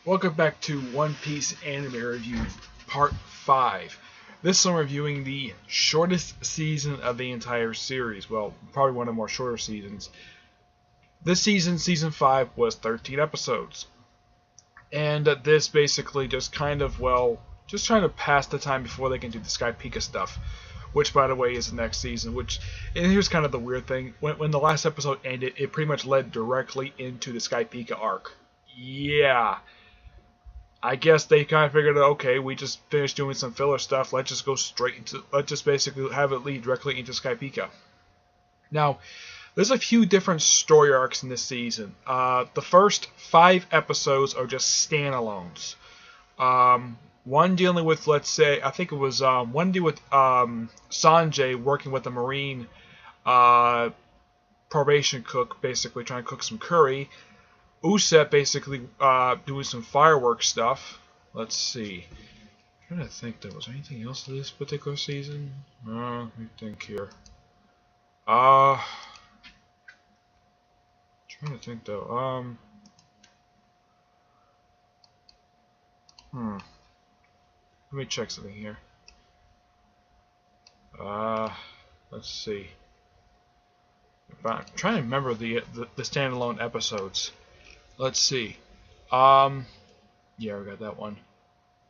Welcome back to One Piece Anime Review Part 5. This time I'm reviewing the shortest season of the entire series. Well, probably one of the more shorter seasons. This season, Season 5, was 13 episodes. And this basically just just trying to pass the time before they can do the Skypiea stuff. Which, by the way, is the next season. And here's kind of the weird thing. When the last episode ended, it pretty much led directly into the Skypiea arc. Yeah. I guess they kind of figured, okay, we just finished doing some filler stuff. Let's just basically have it lead directly into Skypiea. Now, there's a few different story arcs in this season. The first 5 episodes are just standalones. One dealing with, let's say, I think it was one dealing with Sanjay working with a Marine probation cook, basically trying to cook some curry. Usopp basically doing some fireworks stuff. Let's see. I'm trying to think, there was anything else to this particular season? Let me think here. Trying to think though. Let me check something here. Let's see. I'm trying to remember the standalone episodes. Let's see. Yeah, we got that one.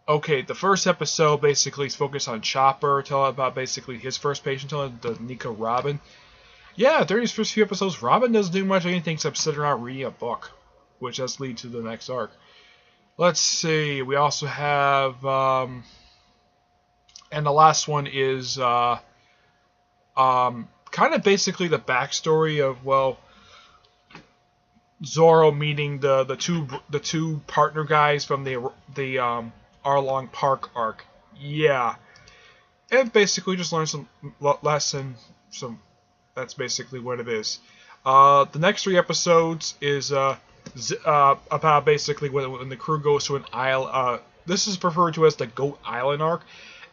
Okay, the first episode basically is focused on Chopper, telling about basically his first patient, telling the Nico Robin. Yeah, during his first few episodes, Robin doesn't do much of anything except sit around reading a book, which does lead to the next arc. Let's see. We also have, and the last one is, kind of basically the backstory of, well, Zoro meeting the two partner guys from the Arlong Park arc. Yeah, and basically just learn some lesson. That's basically what it is. The next 3 episodes is about basically when the crew goes to an island. This is referred to as the Goat Island arc.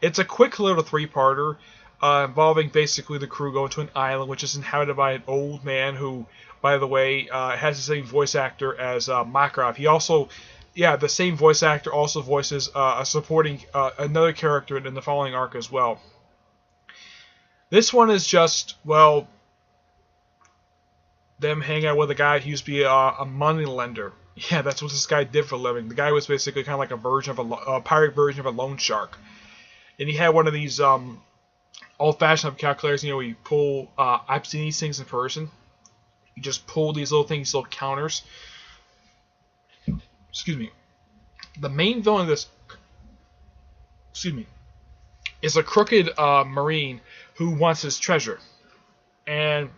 It's a quick little 3-parter involving basically the crew going to an island which is inhabited by an old man who, by the way, has the same voice actor as Makarov. He also, the same voice actor also voices a supporting another character in the following arc as well. This one is just, well, them hang out with a guy who used to be a money lender. Yeah, that's what this guy did for a living. The guy was basically kind of like a pirate version of a loan shark. And he had one of these old-fashioned calculators, you you pull, I've seen these things in person. You just pull these little things, little counters. Excuse me. The main villain of this, is a crooked Marine who wants his treasure. And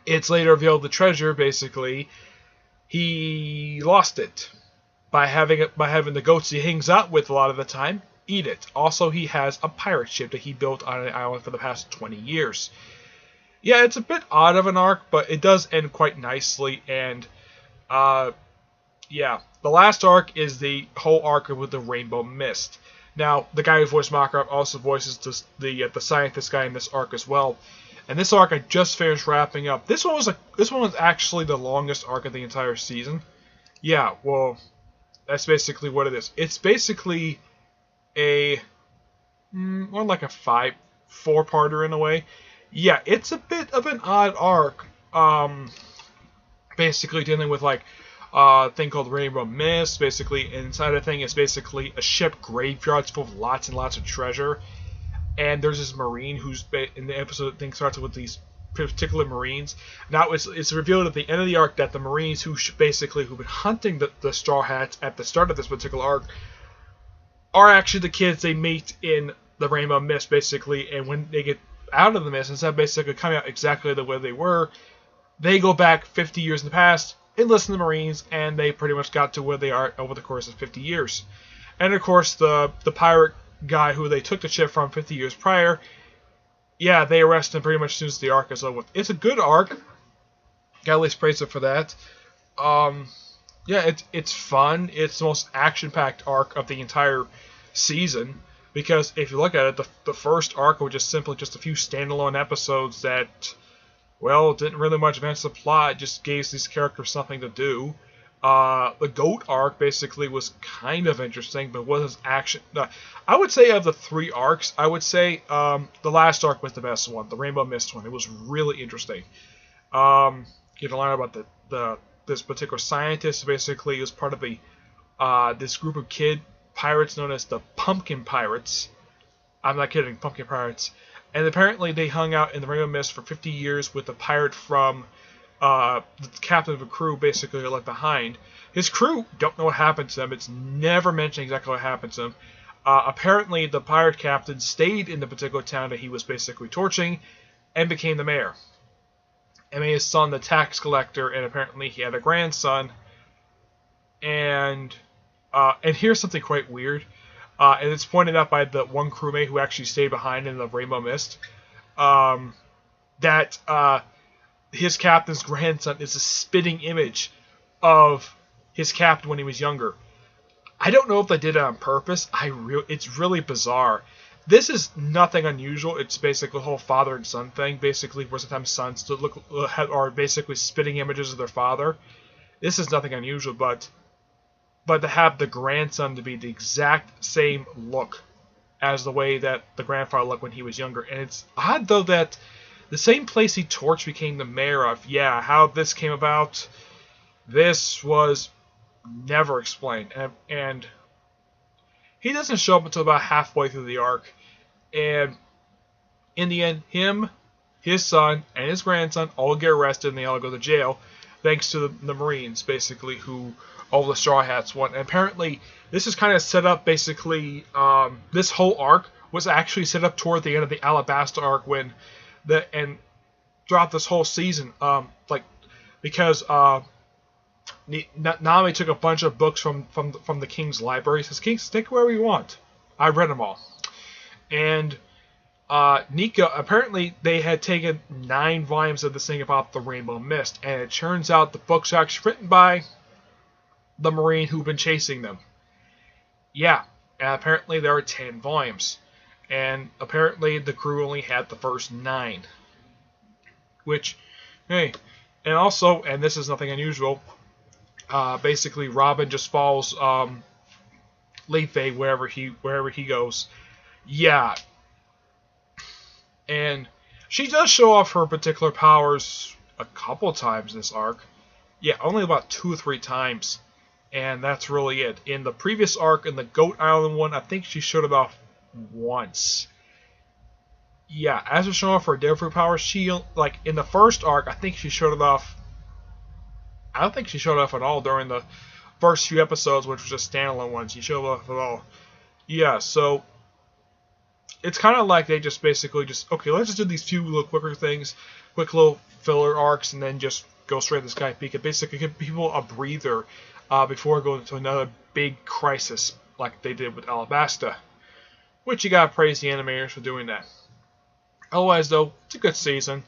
it's later revealed the treasure, basically, he lost it by having the goats he hangs out with a lot of the time eat it. Also, he has a pirate ship that he built on an island for the past 20 years. Yeah, it's a bit odd of an arc, but it does end quite nicely, and yeah, the last arc is the whole arc with the Rainbow Mist. Now, the guy who voiced Makarov also voices the scientist guy in this arc as well. And this arc I just finished wrapping up. This one was actually the longest arc of the entire season. Yeah, well, that's basically what it is. It's basically more like a 4-parter in a way. Yeah, it's a bit of an odd arc. Basically dealing with like a thing called Rainbow Mist. Basically, inside the thing is basically a ship graveyard full of lots and lots of treasure. And there's this Marine who's in the episode. Thing starts with these particular Marines. Now it's revealed at the end of the arc that the Marines who've been hunting the Straw Hats at the start of this particular arc are actually the kids they meet in the Rainbow Mist, basically. And when they get out of the mist, instead of basically coming out exactly the way they were, they go back 50 years in the past, enlist in the Marines, and they pretty much got to where they are over the course of 50 years. And of course, the pirate guy who they took the ship from 50 years prior, yeah, they arrest him pretty much as soon as the arc is over with. It's a good arc. Gotta at least praise it for that. Yeah, it's fun. It's the most action-packed arc of the entire season. Because if you look at it, the first arc was just simply just a few standalone episodes that, well, didn't really much advance the plot. It just gave these characters something to do. The goat arc basically was kind of interesting, but wasn't action. I would say of the 3 arcs, I would say the last arc was the best one, the Rainbow Mist one. It was really interesting. You can learn about this particular scientist. Basically, was part of this group of kid pirates known as the Pumpkin Pirates. I'm not kidding, Pumpkin Pirates. And apparently, they hung out in the Rainbow Mist for 50 years with a pirate from the captain of a crew, basically left behind. His crew don't know what happened to them. It's never mentioned exactly what happened to them. Apparently, the pirate captain stayed in the particular town that he was basically torching and became the mayor. And made his son the tax collector, and apparently he had a grandson. And here's something quite weird. And it's pointed out by the one crewmate who actually stayed behind in the Rainbow Mist. That his captain's grandson is a spitting image of his captain when he was younger. I don't know if they did it on purpose. It's really bizarre. This is nothing unusual. It's basically the whole father and son thing. Basically, where sometimes sons are basically spitting images of their father. This is nothing unusual, but to have the grandson to be the exact same look as the way that the grandfather looked when he was younger. And it's odd, though, that the same place he torched became the mayor of. Yeah, how this came about, this was never explained. And he doesn't show up until about halfway through the arc. And in the end, him, his son, and his grandson all get arrested and they all go to jail, thanks to the Marines, basically, who all the Straw Hats won. And apparently, this is kind of set up, basically, this whole arc was actually set up toward the end of the Alabasta arc and throughout this whole season, because Nami took a bunch of books from the King's library. He says, "Kings, take wherever you want." I read them all. And Nika, apparently they had taken 9 volumes of this thing about the Rainbow Mist, and it turns out the books are actually written by the Marine who've been chasing them. Yeah, and apparently there are 10 volumes. And apparently the crew only had the first 9. Which, hey, and also, and this is nothing unusual, basically Robin just follows Leifei wherever he goes. Yeah. And she does show off her particular powers a couple times in this arc. Yeah, only about 2 or 3 times. And that's really it. In the previous arc, in the Goat Island one, I think she showed it off once. Yeah, as for showing off her different powers, in the first arc, I think she showed it off. I don't think she showed it off at all during the first few episodes, which was just standalone ones. She showed it off at all. Yeah, so it's kind of like they just basically okay, let's just do these few little quicker things, quick little filler arcs, and then just go straight to the Sky Peak. And basically give people a breather before going to another big crisis like they did with Alabasta. Which you gotta praise the animators for doing that. Otherwise, though, it's a good season.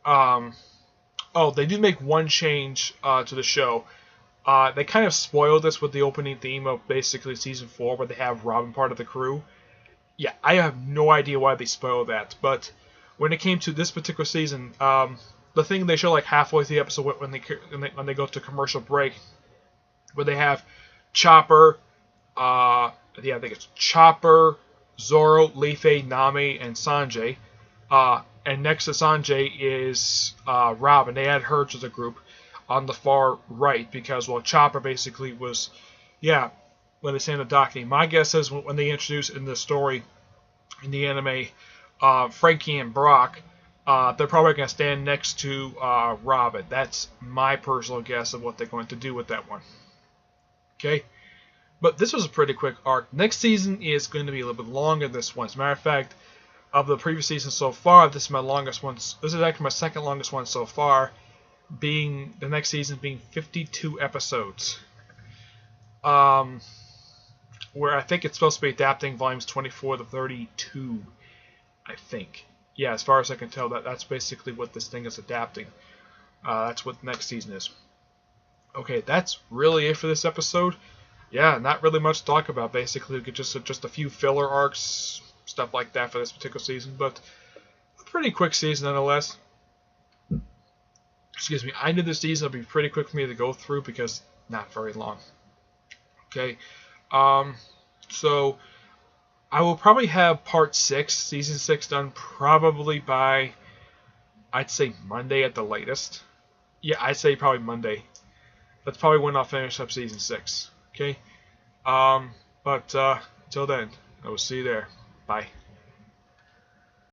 They did make one change to the show. They kind of spoiled this with the opening theme of basically season 4, where they have Robin part of the crew. Yeah, I have no idea why they spoiled that, but when it came to this particular season, the thing they show like halfway through the episode when they go to commercial break, where they have Chopper, I think it's Chopper, Zoro, Leifei, Nami, and Sanjay. And next to Sanjay is Robin. They had her to the group on the far right because, Chopper basically was, when they say in the docking. My guess is when they introduce in the story, in the anime, Frankie and Brock, they're probably going to stand next to Robin. That's my personal guess of what they're going to do with that one. Okay? But this was a pretty quick arc. Next season is going to be a little bit longer than this one. As a matter of fact, of the previous season so far, this is my longest one. This is actually my second longest one so far, being the next season being 52 episodes. Where I think it's supposed to be adapting volumes 24 to 32, I think. Yeah, as far as I can tell, that's basically what this thing is adapting. That's what the next season is. Okay, that's really it for this episode. Yeah, not really much to talk about. Basically, just a few filler arcs, stuff like that for this particular season, but a pretty quick season nonetheless. Excuse me. I knew this season would be pretty quick for me to go through because not very long. Okay, so I will probably have part 6, season 6 done probably by, I'd say Monday at the latest. Yeah, I'd say probably Monday. That's probably when I'll finish up season 6. Okay, but until then, I will see you there. Bye.